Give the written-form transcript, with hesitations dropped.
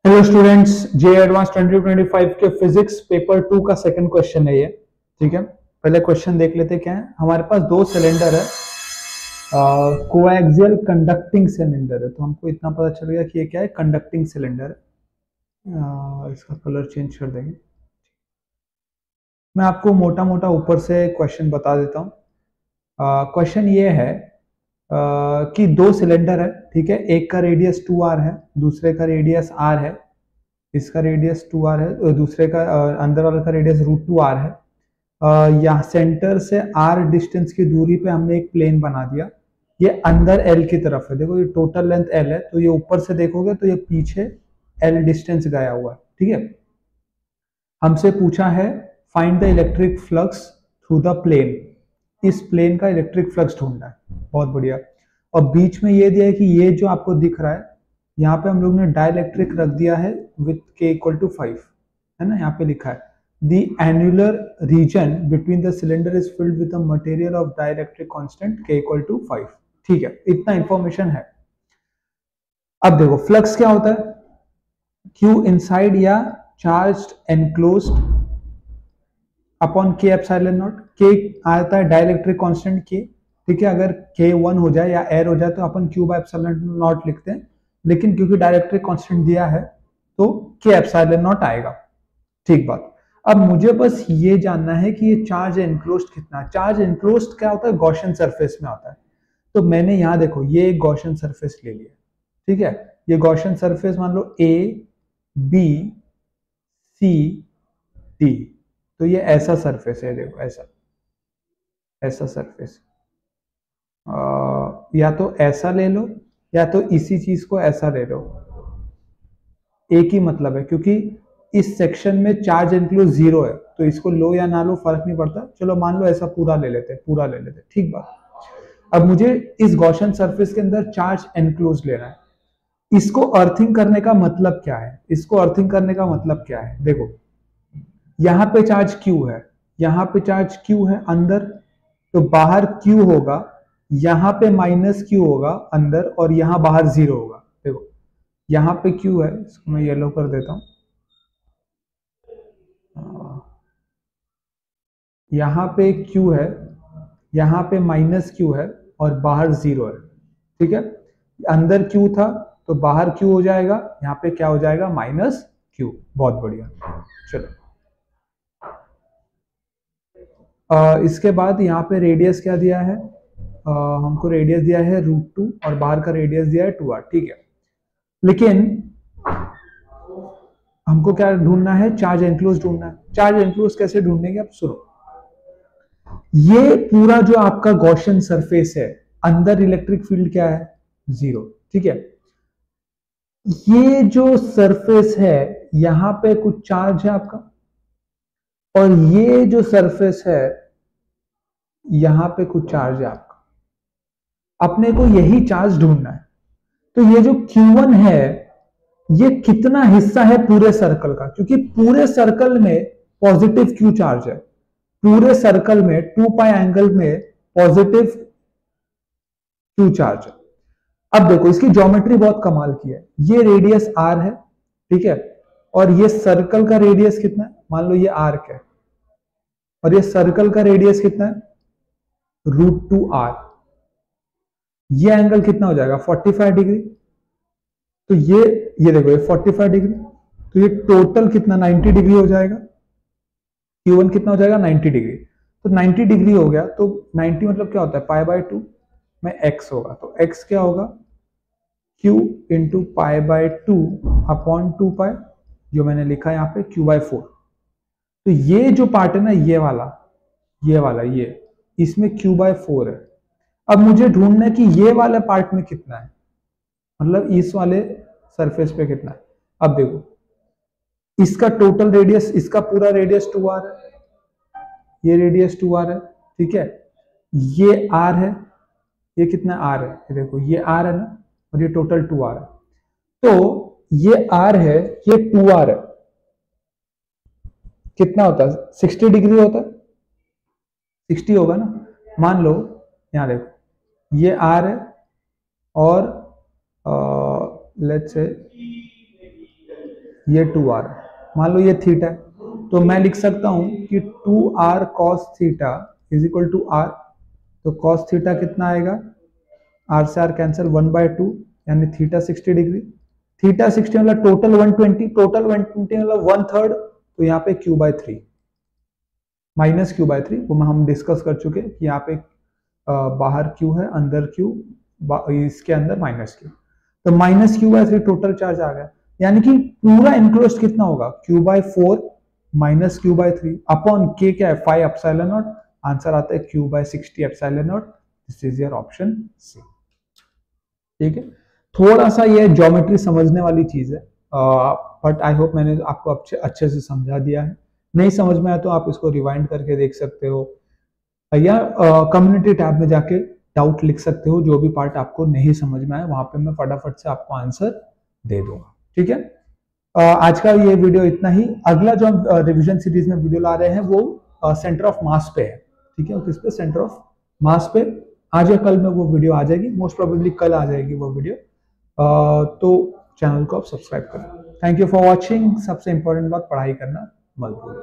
Hello students, जे advance 2025 के physics paper 2 का second question है ये। ठीक है, पहले क्वेश्चन देख लेते क्या है। हमारे पास दो सिलेंडर है, कोएक्सियल कंडक्टिंग सिलेंडर है। तो हमको इतना पता चल गया कि ये क्या है, कंडक्टिंग सिलेंडर है। इसका कलर चेंज कर देंगे। मैं आपको मोटा मोटा ऊपर से क्वेश्चन बता देता हूँ। क्वेश्चन ये है कि दो सिलेंडर है, ठीक है। एक का रेडियस 2r है, दूसरे का रेडियस r है। इसका रेडियस 2r है और दूसरे का अंदर वाले का रेडियस √2r है। यहाँ सेंटर से r डिस्टेंस की दूरी पे हमने एक प्लेन बना दिया। ये अंदर l की तरफ है। देखो ये टोटल लेंथ l है, तो ये ऊपर से देखोगे तो ये पीछे l डिस्टेंस गया हुआ है। ठीक है, हमसे पूछा है find the electric flux through the plane. इस प्लेन का इलेक्ट्रिक फ्लक्स ढूंढना है। बहुत बढ़िया। और बीच में ये दिया है कि ये जो आपको दिख रहा है, यहाँ पे हम लोग ने डाइलेक्ट्रिक रख दिया है विथ k इक्वल टू 5, है ना। यहाँ पे लिखा है the annular region between the cylinder is filled with a material of dielectric constant k equal to 5। ठीक है, इतना इंफॉर्मेशन है। अब देखो फ्लक्स क्या होता है, q इनसाइड या charged enclosed upon k epsilon not. k आता है डाइलेक्ट्रिक कांस्टेंट k, ठीक है। अगर k 1 हो जाए या एयर हो जाए तो अपन q बाय एप्सिलॉन नॉट लिखते हैं, लेकिन क्योंकि डाइलेक्ट्रिक कांस्टेंट दिया है तो k एप्सिलॉन नॉट आएगा। ठीक बात। अब मुझे बस ये जानना है कि ये चार्ज एनक्लोज्ड कितना है। चार्ज एनक्लोज्ड क्या होता है, गॉसियन सरफेस में आता है। तो मैंने यहाँ देखो ये एक गॉसियन सरफेस ले लिया, ठीक है। ये गॉसियन सरफेस मान लो a b c d। तो ये ऐसा सरफेस है, देखो ऐसा ऐसा सरफेस। या तो ऐसा ले लो या तो इसी चीज को ऐसा ले लो, एक ही मतलब है। क्योंकि इस सेक्शन में चार्ज एनक्लोज 0 है, तो इसको लो या ना लो फर्क नहीं पड़ता। चलो मान लो ऐसा पूरा ले लेते, पूरा ले लेते, ठीक बात। अब मुझे इस गॉसियन सरफेस के अंदर चार्ज एनक्लोज लेना है। इसको अर्थिंग करने का मतलब क्या है, इसको अर्थिंग करने का मतलब क्या है, देखो यहाँ पे चार्ज Q है, यहाँ पे चार्ज Q है अंदर, तो बाहर Q होगा, यहाँ पे -Q होगा अंदर, और यहाँ बाहर 0 होगा। देखो यहाँ पे Q है, इसको मैं येलो कर देता हूँ। यहाँ पे Q है, यहाँ पे -Q है और बाहर 0 है, ठीक है। अंदर Q था तो बाहर Q हो जाएगा, यहाँ पे क्या हो जाएगा, -Q। बहुत बढ़िया। चलो इसके बाद यहाँ पे रेडियस क्या दिया है, हमको रेडियस दिया है √2 और बाहर का रेडियस दिया है 2r, ठीक है। लेकिन हमको क्या ढूंढना है, चार्ज एनक्लोज ढूंढना है। चार्ज एनक्लोज कैसे ढूंढेंगे, आप सुनो। ये पूरा जो आपका गॉसियन सरफेस है, अंदर इलेक्ट्रिक फील्ड क्या है, 0, ठीक है। ये जो सरफेस है यहां पे कुछ चार्ज है आपका, और ये जो सरफेस है यहां पे कुछ चार्ज है आपका। अपने को यही चार्ज ढूंढना है। तो ये जो Q1 है ये कितना हिस्सा है पूरे सर्कल का, क्योंकि पूरे सर्कल में पॉजिटिव Q चार्ज है। पूरे सर्कल में 2 पाई एंगल में पॉजिटिव Q चार्ज है। अब देखो इसकी ज्योमेट्री बहुत कमाल की है। ये रेडियस r है, ठीक है, और ये सर्कल का रेडियस कितना है, मान लो ये आर्क है, और ये सर्कल का रेडियस कितना है, √2r। ये एंगल कितना हो जाएगा, 45 डिग्री। तो ये देखो ये 45 डिग्री, तो ये टोटल कितना 90 डिग्री हो जाएगा। Q1 कितना हो जाएगा, 90 डिग्री। तो 90 डिग्री हो गया, तो 90 मतलब क्या होता है, π/2 में x होगा। तो x क्या होगा, Q इंटू π/2 अपॉन 2 पाई, जो मैंने लिखा है यहाँ पे Q/4। तो ये जो पार्ट है ना, ये इसमें Q/4 है। अब मुझे ढूंढना है कि ये वाला पार्ट में कितना है, मतलब इस वाले सरफेस पे कितना है। अब देखो इसका टोटल रेडियस, इसका पूरा रेडियस 2r है, ये रेडियस 2r है, ठीक है। ये r है, ये कितना r है, ये देखो ये r है ना, और ये टोटल 2r है। तो ये r है, ये 2r है, कितना होता है, 60 डिग्री होता है, 60 होगा ना। मान लो यहां देखो ये r है और लेट्स से ये 2r, मान लो ये थीटा है, तो मैं लिख सकता हूं कि 2r cos theta is equal to r। तो cos थीटा कितना आएगा, r से r कैंसिल, 1/2, यानी थीटा 60 डिग्री। थीटा 60 मतलब टोटल 120, टोटल 120 मतलब 1/3, तो यहाँ पे q/3 माइनस q/3, वो हम डिस्कस कर चुके कि यहाँ पे बाहर q है, अंदर q, इसके अंदर माइनस q, तो माइनस q/3 टोटल चार्ज आ गया। यानी कि पूरा इनक्लोज्ड कितना होगा, q/4 minus q/3 upon k क्या है 5 एप्सिलॉन नॉट, आंसर आता है q/60 epsilon naught. This is your option C. ठीक है, थोड़ा सा ये ज्योमेट्री समझने वाली चीज है, बट आई होप मैंने आपको अच्छे से समझा दिया है। नहीं समझ में आया तो आप इसको रिवाइंड करके देख सकते हो, या कम्युनिटी टैब में जाके डाउट लिख सकते हो, जो भी पार्ट आपको नहीं समझ में आया वहां पे मैं फटाफट से आपको आंसर दे दूंगा। ठीक है, आज का ये वीडियो इतना ही। अगला जो हम रिविजन सीरीज में वीडियो ला रहे हैं वो सेंटर ऑफ मास पे है। ठीक है, किस पे, सेंटर ऑफ मास पे। आज या कल में वो वीडियो आ जाएगी, मोस्ट प्रोबेबली कल आ जाएगी वो वीडियो। तो चैनल को आप सब्सक्राइब करें। Thank you for watching. सबसे इंपॉर्टेंट बात, पढ़ाई करना मत भूलिए।